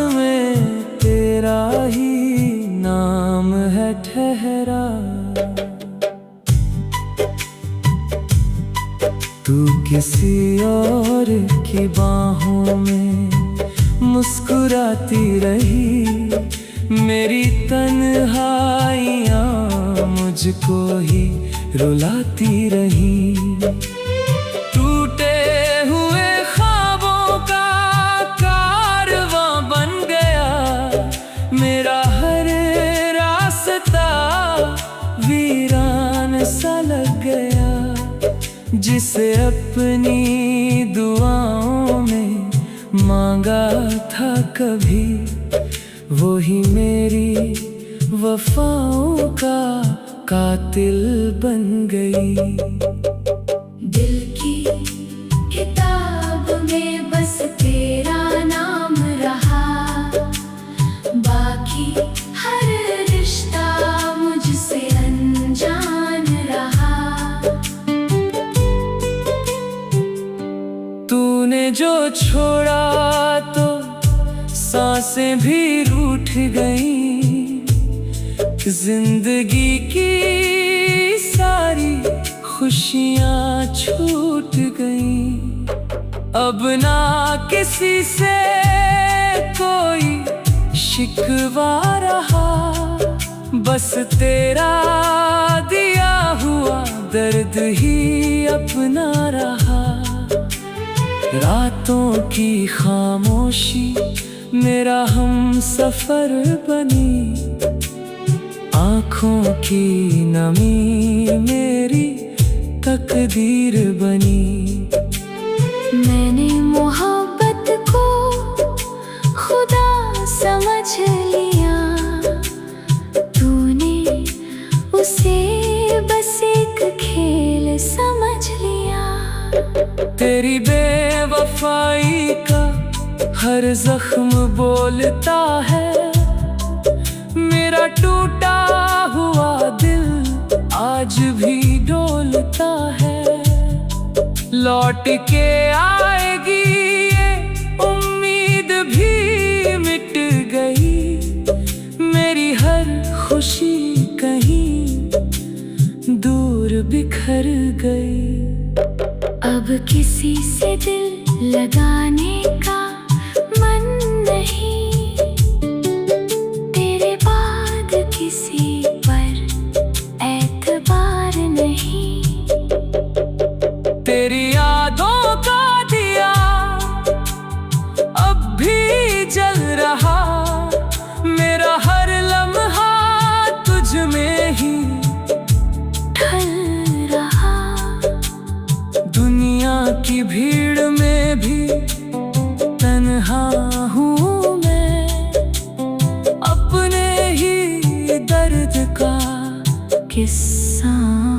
में तेरा ही नाम है ठहरा। तू किसी और की बाहों में मुस्कुराती रही, मेरी तन्हाइयाँ मुझको ही रुलाती रही। टूटे हुए ख्वाबों का कारवां बन गया, मेरा हर रास्ता वीरान सा लग गया। जिसे अपनी दुआओं में मांगा था कभी, वो ही मेरी वफाओं का कातिल बन गई। दिल की किताब में बस तेरा नाम रहा, बाकी हर रिश्ता मुझसे अनजान रहा। तूने जो छोड़ा तो सांसें भी रूठ गईं, जिंदगी की सारी खुशियाँ छूट गईं। अब ना किसी से कोई शिकवा रहा, बस तेरा दिया हुआ दर्द ही अपना रहा। रातों की खामोशी मेरा हम सफर बनी, आँखों की नमी मेरी तकदीर बनी। मैंने मोहब्बत को खुदा समझ लिया, तूने उसे बस एक खेल समझ लिया। तेरी बेवफाई का हर जख्म बोलता है, मेरा टूटा हुआ दिल आज भी डोलता है। लौट के आएगी ये उम्मीद भी मिट गई, मेरी हर खुशी कहीं दूर बिखर गई। अब किसी से दिल लगाने का मन नहीं, तेरे बाद किसी पर एतबार नहीं। तेरी यादों का दिया अब भी जल रहा, मेरा हर लम्हा तुझ में ही ढल रहा। दुनिया की भीड़ में भी तन्हा हूँ मैं, अपने ही दर्द का किस्सा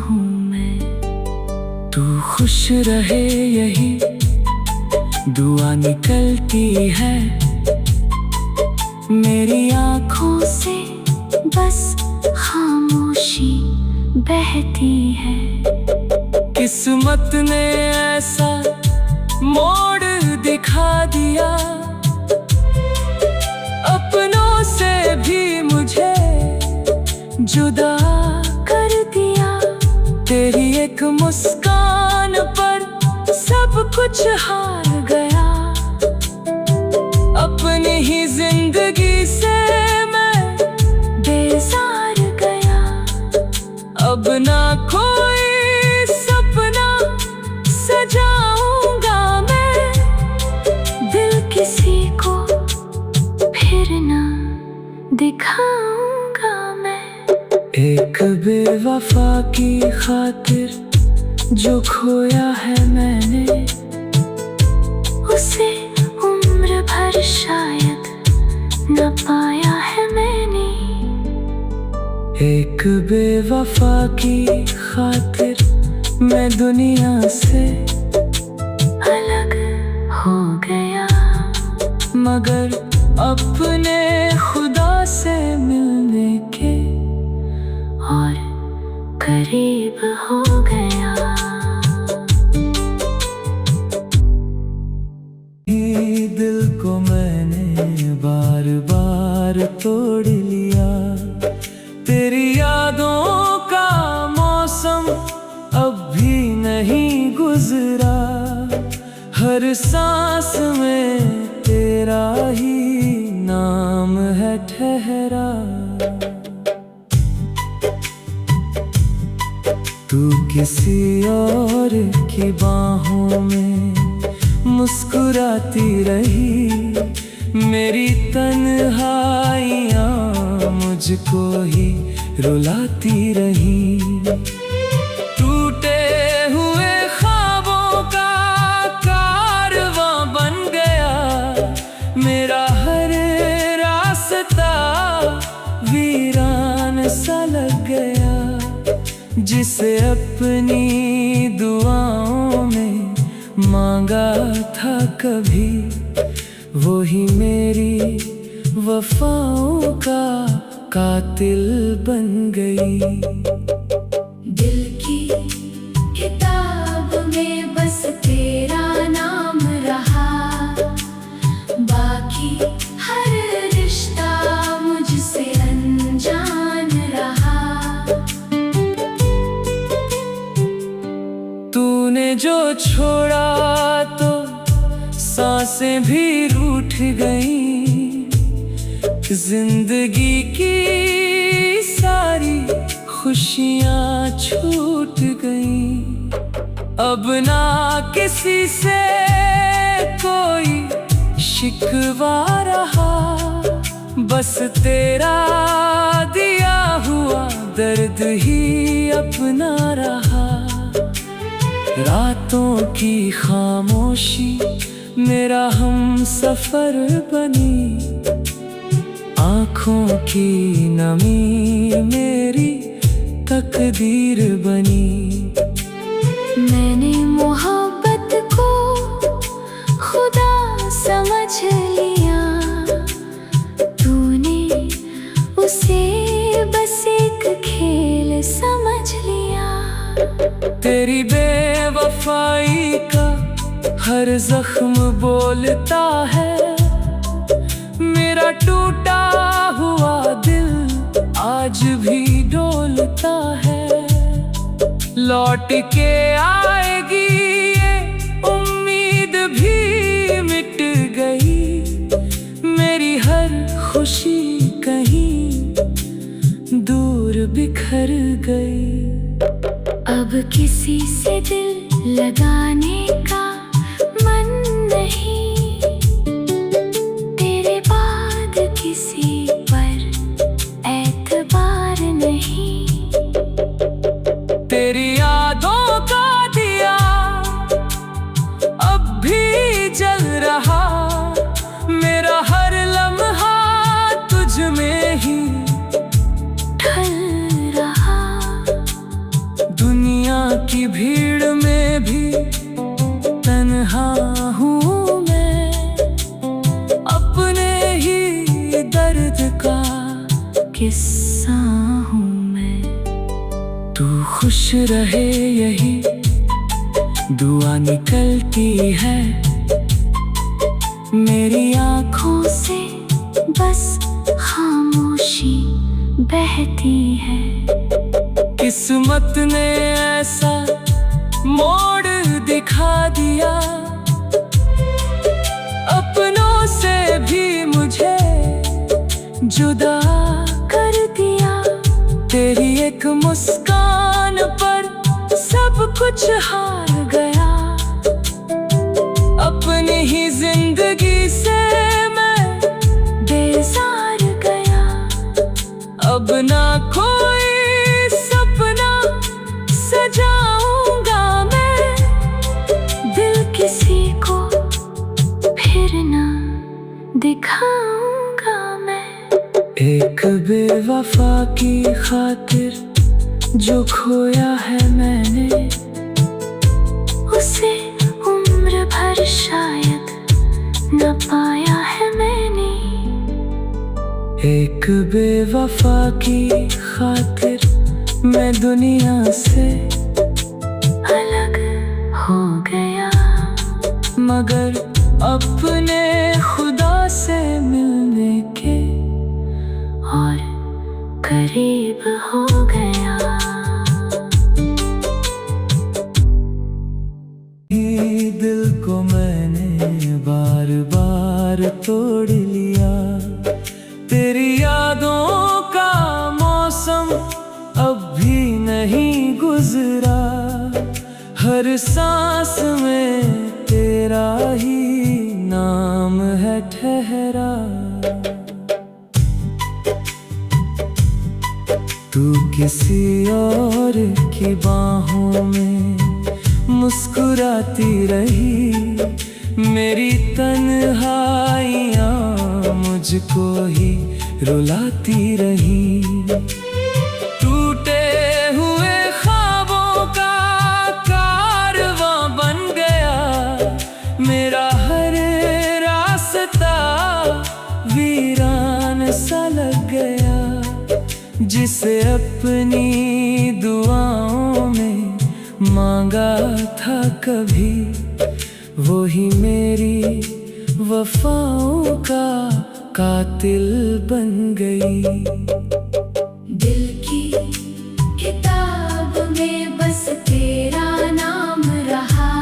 हूँ मैं। तू खुश रहे यही दुआ निकलती है, मेरी आँखों से बस खामोशी बहती है। किस्मत ने ऐसा मोड़ दिखा दिया, अपनों से भी मुझे जुदा कर दिया। तेरी एक मुस्कान पर सब कुछ हार गया, अपनी ही जिंदगी से मैं बेजार गया। अब ना कोई सपना सजाऊंगा मैं, दिल किसी को फिर ना दिखाऊंगा मैं। एक बेवफा की खातिर जो खोया है मैंने, उसे उम्र भर शायद न पाया है मैंने। एक बेवफा की खातिर मैं दुनिया से अलग हो गया, मगर अपने खुदा से मिलने के और करीब हो गया। दिल को मैंने बार हार तोड़ लिया। तेरी यादों का मौसम अब भी नहीं गुजरा, हर सांस में तेरा ही नाम है ठहरा। तू किसी और की बाहों में मुस्कुराती रही, मेरी तन्हाइयाँ मुझको ही रुलाती रही। टूटे हुए ख्वाबों का कारवां बन गया, मेरा हर रास्ता वीरान सा लग गया। जिसे अपनी दुआओं में मांगा था कभी, वो ही मेरी वफाओं का कातिल बन गई। दिल की किताब में बस तेरा नाम रहा, बाकी हर रिश्ता मुझसे अनजान रहा। तूने जो छोड़ा तो सांसें भी रूठ गई, जिंदगी की सारी खुशियाँ छूट गई। अब ना किसी से कोई शिकवा रहा, बस तेरा दिया हुआ दर्द ही अपना रहा। रातों की खामोशी मेरा हम सफर बनी, आँखों की नमी मेरी तकदीर बनी। मैंने मोहब्बत को खुदा समझ लिया, तूने उसे बस एक खेल समझ लिया। तेरी बेवफाई का हर जख्म बोलता है, मेरा टूटा हुआ दिल आज भी डोलता है। लौट के आएगी ये उम्मीद भी मिट गई, मेरी हर खुशी कहीं दूर बिखर गई। अब किसी से दिल लगाने का मन नहीं, तेरे बाद किसी पर एतबार नहीं। तेरी यादों का दिया अब भी जल रहा, मेरा हर लम्हा तुझ में ही ढल रहा। दुनिया की भीड़ में भी तन्हा हूँ मैं, अपने ही दर्द का किस्सा हूँ मैं। तू खुश रहे यही दुआ निकलती है, मेरी आँखों से बस खामोशी बहती है। किस्मत ने ऐसा मोड़ दिखा दिया, अपनों से भी मुझे जुदा कर दिया। तेरी एक मुस्कान पर सब कुछ हार गया, अपनी ही जिंदगी से मैं बेजार गया। अब ना कोई सपना सजाऊंगा मैं, दिल किसी को फिर ना दिखाऊंगा मैं। एक बेवफा की खातिर जो खोया है मैंने, उसे उम्र भर शायद न पाया है मैंने। एक बेवफा की खातिर मैं दुनिया से अलग हो गया, मगर अपने खुदा से मिलने के करीब हो गया। दिल को मैंने बार बार तोड़ लिया, तेरी यादों का मौसम अब भी नहीं गुजरा, हर सांस में तेरा ही नाम है ठहरा। तू किसी और की बाहों में मुस्कुराती रही, मेरी तन्हाइयाँ मुझको ही रुलाती रही। टूटे हुए ख्वाबों का कारवां बन गया, मेरा हर रास्ता वीरान सा लग गया। जिसे अपनी दुआओं में मांगा था कभी, वो ही मेरी वफाओं का कातिल बन गई। दिल की किताब में बस तेरा नाम रहा,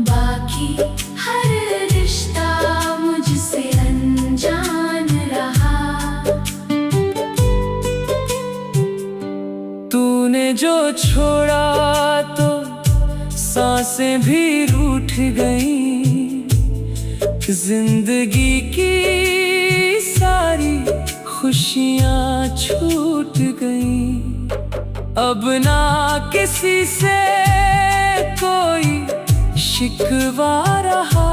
बाकी हर रिश्ता मुझसे अनजान रहा। तूने जो छोड़ा तो सांसें भी रूठ गईं, जिंदगी की सारी खुशियाँ छूट गईं। अब ना किसी से कोई शिकवा रहा,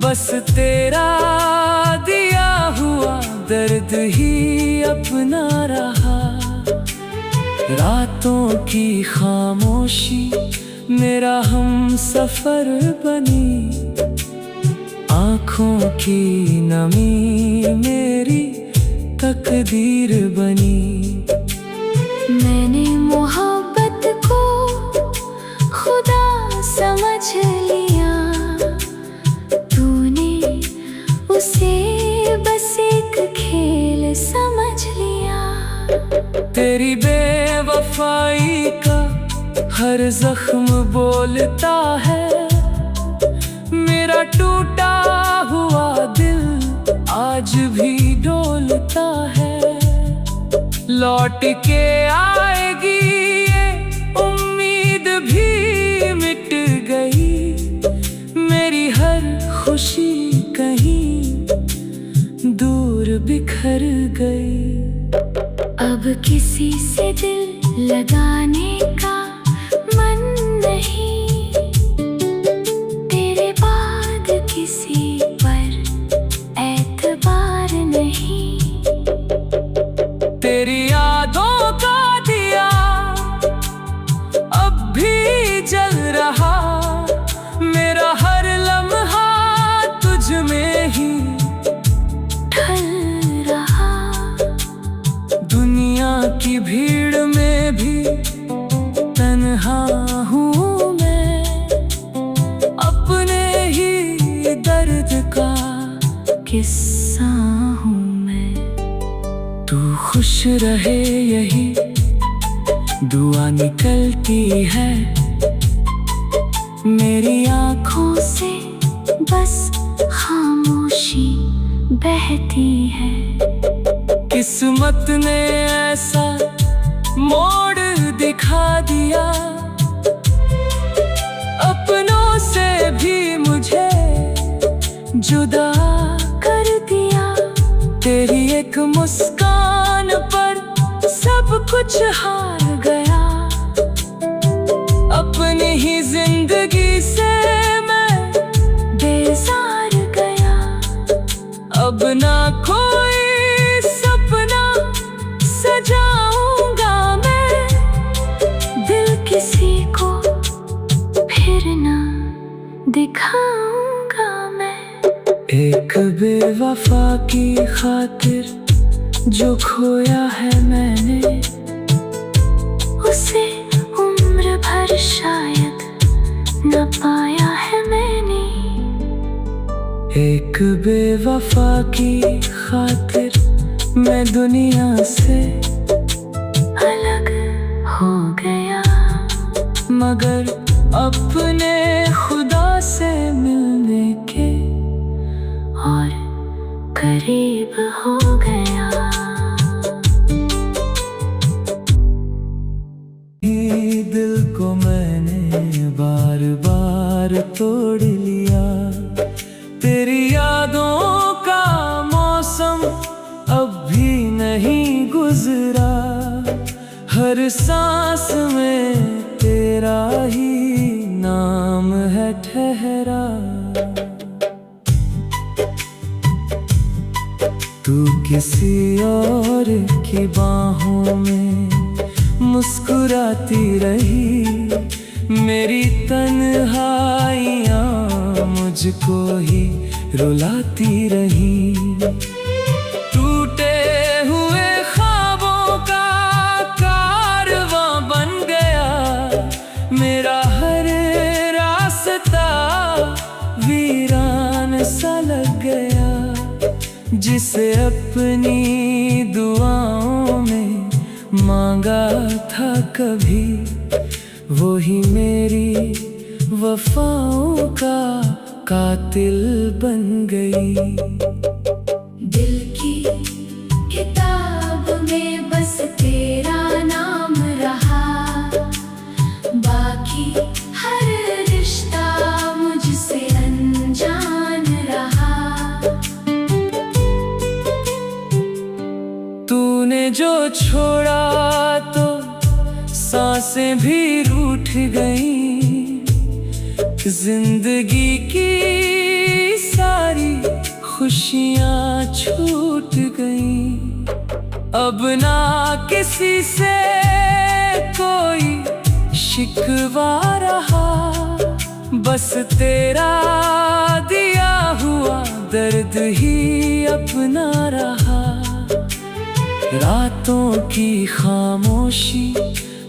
बस तेरा दिया हुआ दर्द ही अपना रहा। रातों की खामोशी मेरा हम सफर बनी, आँखों की नमी मेरी तकदीर बनी। मैंने मोहब्बत को खुदा समझ लिया, तूने उसे बस एक खेल समझ लिया। तेरी बेवफाई का हर जख्म बोलता है, मेरा टूटा हुआ दिल आज भी डोलता है। लौट के आएगी ये उम्मीद भी मिट गई, मेरी हर खुशी कहीं दूर बिखर गई। अब किसी से दिल लगाने का मन नहीं, तेरे बाद किसी पर एतबार नहीं। तेरी यादों का दिया अब भी जल रहा, मेरा हर लम्हा तुझ में ही ढल रहा। दुनिया की भीड़ में भी तन्हा हूँ मैं, अपने ही दर्द का किस्सा हूँ मैं। तू खुश रहे यही दुआ निकलती है, मेरी आँखों से बस खामोशी बहती है। किस्मत ने ऐसा मोड़ दिखा दिया, अपनों से भी मुझे जुदा कर दिया। तेरी एक मुस्कान पर सब कुछ हार गया, अपनी ही जिंदगी से मैं बेजार गया। अब ना कोई सपना सजाऊंगा मैं, दिल किसी को फिर ना दिखाऊंगा मैं। एक बेवफा की खातिर जो खोया है मैंने, उसे उम्र भर शायद न पाया है मैंने। एक बेवफा की खातिर मैं दुनिया से अलग हो गया, मगर अपने खुदा से मिलने के और करीब हो गया। दिल को मैंने बार बार तोड़ लिया, तेरी यादों का मौसम अब भी नहीं गुजरा, हर सांस में तेरा ही नाम है ठहरा। तू किसी और की बाहों में मुस्कुराती रही, मेरी तन्हाइयाँ मुझको ही रुलाती रही। टूटे हुए ख्वाबों का कारवां बन गया, मेरा हर रास्ता वीरान सा लग गया। जिसे अपनी दुआओं में मांगा था कभी, वो ही मेरी वफाओं का कातिल बन गई। दिल की किताब में बस तेरा नाम रहा, बाकी हर रिश्ता मुझसे अनजान रहा। तूने जो छोड़ा तो सांसें भी रूठ गई, जिंदगी की सारी खुशियाँ छूट गई। अब ना किसी से कोई शिकवा रहा, बस तेरा दिया हुआ दर्द ही अपना रहा। रातों की खामोशी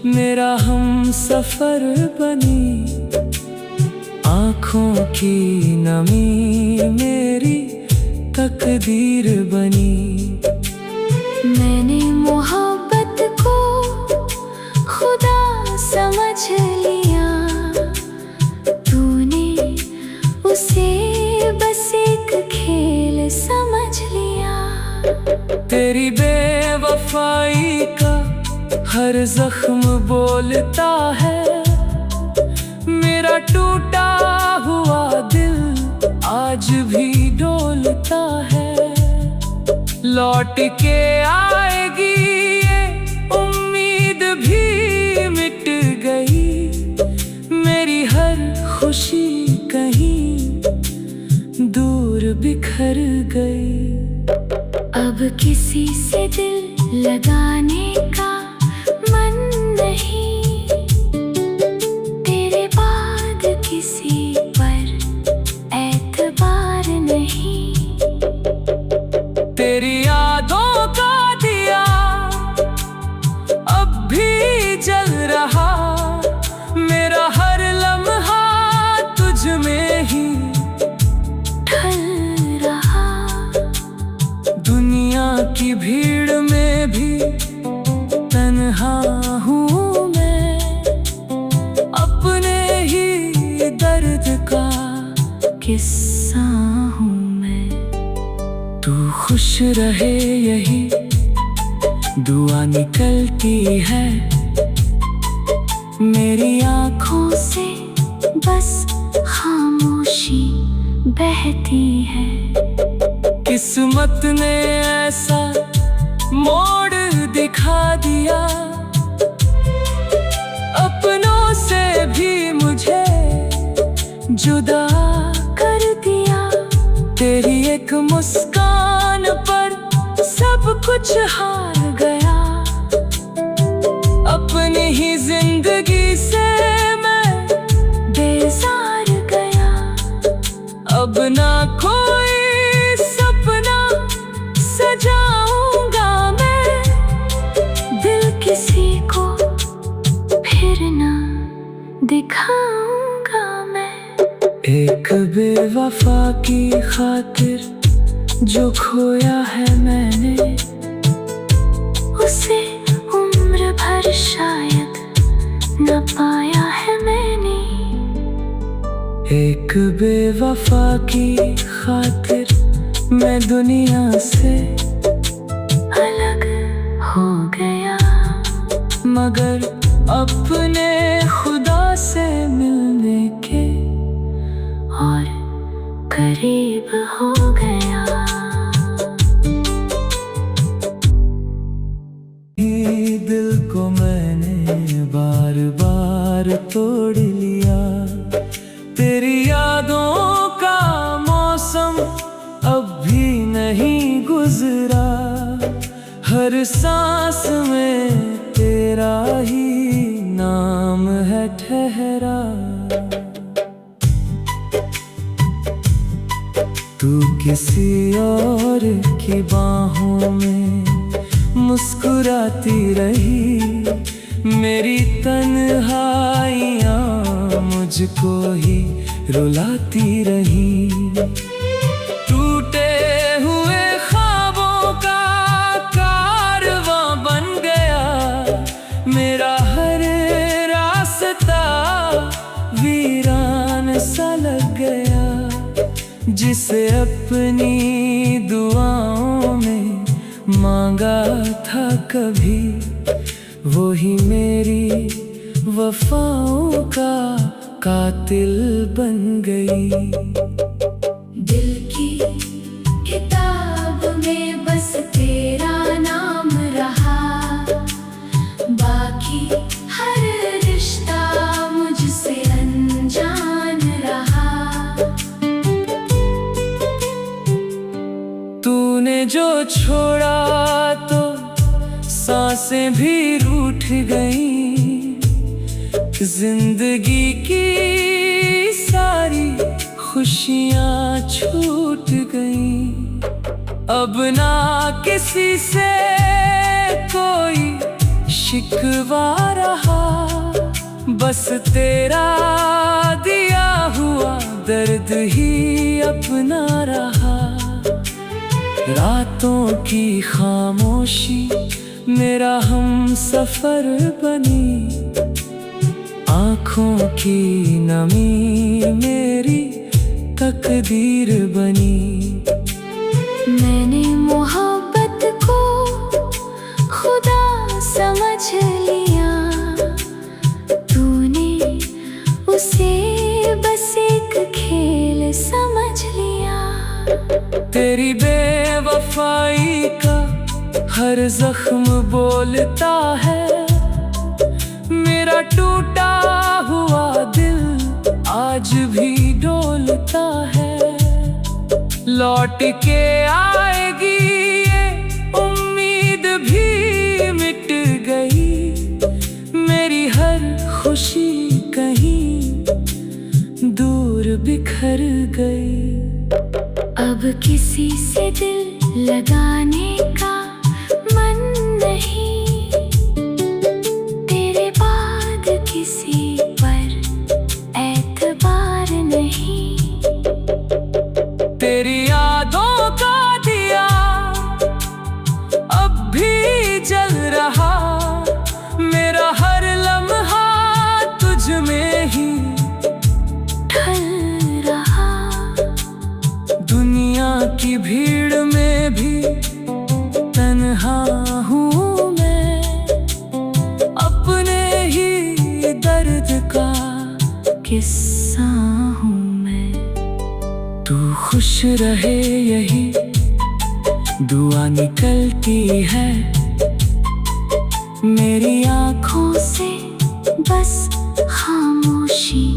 मेरा हम सफर बनी, आँखों की नमी मेरी तकदीर बनी। मैंने मोहब्बत को खुदा समझ लिया, तूने उसे बस एक खेल समझ लिया। तेरी बेवफाई का हर जख्म बोलता है, मेरा टूटा हुआ दिल आज भी डोलता है। लौट के आएगी ये उम्मीद भी मिट गई, मेरी हर खुशी कहीं दूर बिखर गई। अब किसी से दिल लगाने का मन नहीं, तेरे बाद किसी पर एतबार नहीं। तेरी यादों का दिया अब भी जल रहा, मेरा हर लम्हा तुझ में ही ढल रहा। दुनिया की भीड़ में भी तन्हा हूँ मैं, अपने ही दर्द का किस्सा हूँ मैं। तू खुश रहे यही दुआ निकलती है, मेरी आँखों से बस खामोशी बहती है। किस्मत ने ऐसा मोड़ दिखा दिया, अपनों से भी मुझे जुदा कर दिया। तेरी एक मुस्कान पर सब कुछ हार गया, अपनी ही जिंदगी से मैं बेजार गया। अब ना कोई सपना सजाऊंगा मैं, दिल किसी को फिर ना दिखाऊंगा मैं। एक बेवफा की खातिर जो खोया है मैंने, उसे उम्र भर शायद न पाया है मैंने। एक बेवफा की खातिर मैं दुनिया से अलग हो गया, मगर अपने खुदा से मिलने के और करीब हो गया। ही दिल को मैंने बार बार तोड़ लिया। तेरी यादों का मौसम अब भी नहीं गुजरा। हर सांस में तेरा ही नाम है ठहरा। तू किसी और की बाहों में मुस्कुराती रही। मेरी तन्हाइयाँ मुझको ही रुलाती रही। टूटे हुए ख्वाबों का कारवां बन गया। मेरा हर रास्ता वीरान सा लग गया। जिसे अपनी दुआओं में मांगा था कभी, वो ही मेरी वफाओं का कातिल बन गई। दिल की किताब में बस तेरा नाम रहा, बाकी हर रिश्ता मुझसे अनजान रहा। तूने जो छोड़ा तो सांसें भी रूठ गई। जिंदगी की सारी खुशियाँ छूट गई। अब ना किसी से कोई शिकवा रहा। बस तेरा दिया हुआ दर्द ही अपना रहा। रातों की खामोशी मेरा हम सफर बनी। आँखों की नमी मेरी तकदीर बनी। मैंने मोहब्बत को खुदा समझ लिया, तूने उसे बस एक खेल समझ लिया। तेरी बेवफाई का हर जख्म बोलता है। मेरा टूटा हुआ दिल आज भी डोलता है। लौट के आएगी ये उम्मीद भी मिट गई। मेरी हर खुशी कहीं दूर बिखर गई। अब किसी से दिल लगाने का मन नहीं, तेरे बाद किसी पर एतबार नहीं। तेरी यादों का दिया अब भी जल रहा। मेरा हर लम्हा तुझ में ही ढल रहा। दुनिया की भीड़ में भी तन्हा हूँ मैं। अपने ही दर्द का किस्सा हूँ मैं। तू खुश रहे यही दुआ निकलती है। मेरी आँखों से बस खामोशी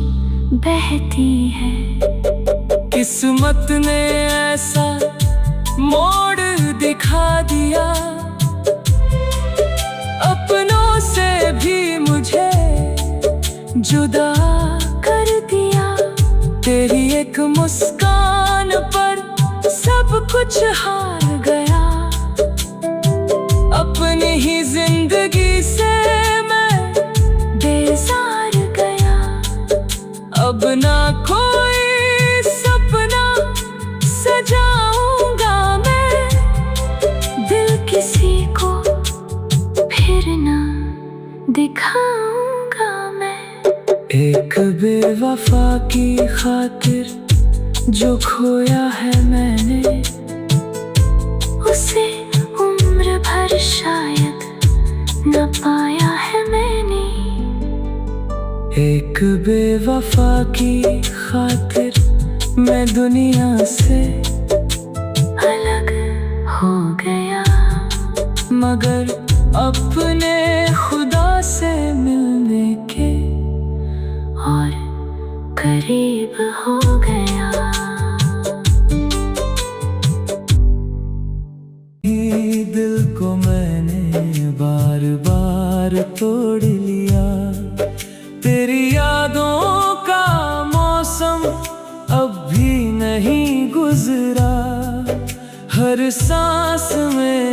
बहती है। किस्मत ने ऐसा मोड़ दिखा दिया। अपनों से भी मुझे जुदा कर दिया। तेरी एक मुस्कान पर सब कुछ हार गया। अपनी ही जिंदगी से मैं बेजार गया। अब ना कोई सपना सजाऊंगा मैं। दिल किसी को एक बेवफा की खातिर जो खोया है मैंने, उसे उम्र भर शायद न पाया है मैंने। एक बेवफा की खातिर मैं दुनिया से अलग हो गया, मगर अपने खुदा से मिलने के और करीब हो गया। ही दिल को मैंने बार बार तोड़ लिया, तेरी यादों का मौसम अब भी नहीं गुजरा, हर सांस में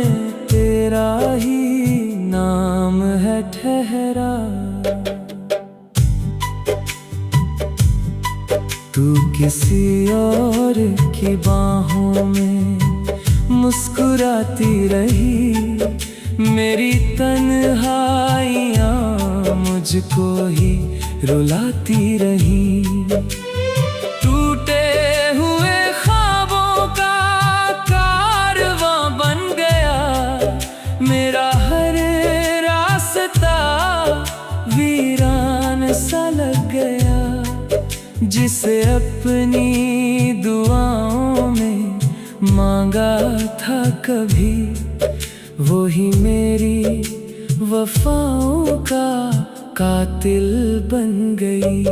तेरा ही नाम है ठहरा। तू किसी और की बाहों में मुस्कुराती रही, मेरी तन्हाइयाँ मुझको ही रुलाती रही। टूटे हुए ख्वाबों का कारवां बन गया, मेरा हर रास्ता वीरान सा लग गया। जिसे अपनी दुआओं में मांगा था कभी, वो ही मेरी वफाओं का कातिल बन गई।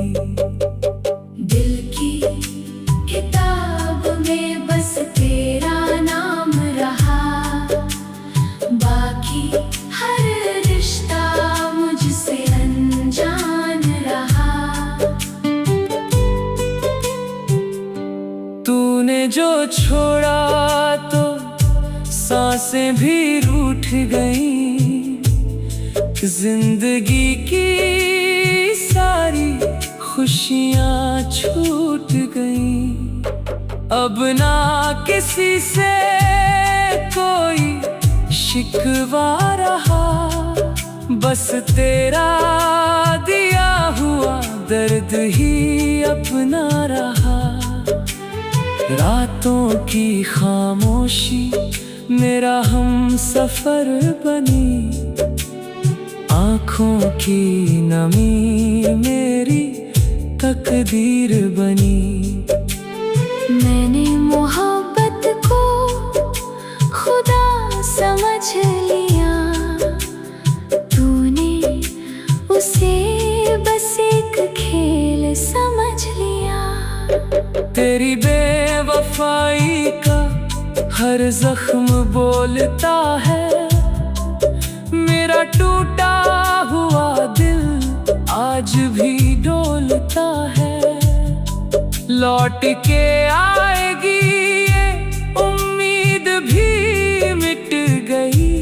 दिल की किताब में बस तेरा नाम रहा, बाकी हर रिश्ता मुझसे अनजान रहा। तूने जो छोड़ा तो सांसें भी रूठ गईं, जिंदगी की सारी खुशियाँ छूट गईं। अब ना किसी से कोई शिकवा रहा, बस तेरा दिया हुआ दर्द ही अपना रहा। रातों की खामोशी मेरा हम सफर बनी, आँखों की नमी मेरी तकदीर बनी। मैंने मोहब्बत को खुदा समझ लिया, तूने उसे बस एक खेल समझ लिया। तेरी बेवफाई का हर जख्म बोलता है, मेरा टूटा हुआ दिल आज भी डोलता है। लौट के आएगी ये उम्मीद भी मिट गई,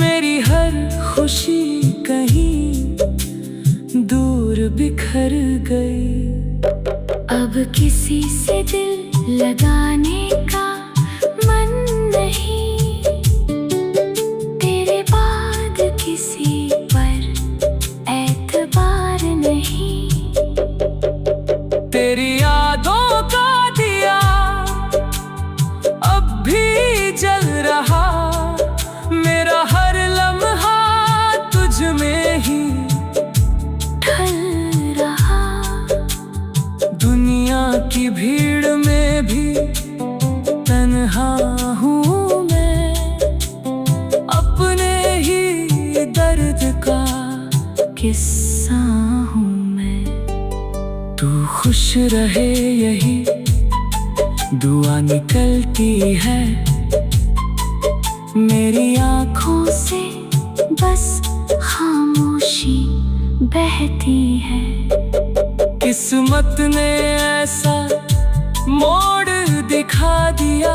मेरी हर खुशी कहीं दूर बिखर गई। अब किसी से दिल लगाने का मन नहीं, तेरे बाद किसी पर एतबार नहीं। तेरी यादों का दिया अब भी जल रहा, मेरा हर लम्हा तुझ में ही ढल रहा। दुनिया की भीड़ में भी तन्हा हूँ मैं, अपने ही दर्द का किस्सा हूँ मैं। तू खुश रहे यही दुआ निकलती है, मेरी आँखों से बस खामोशी बहती है। किस्मत ने ऐसा मोड़ दिखा दिया,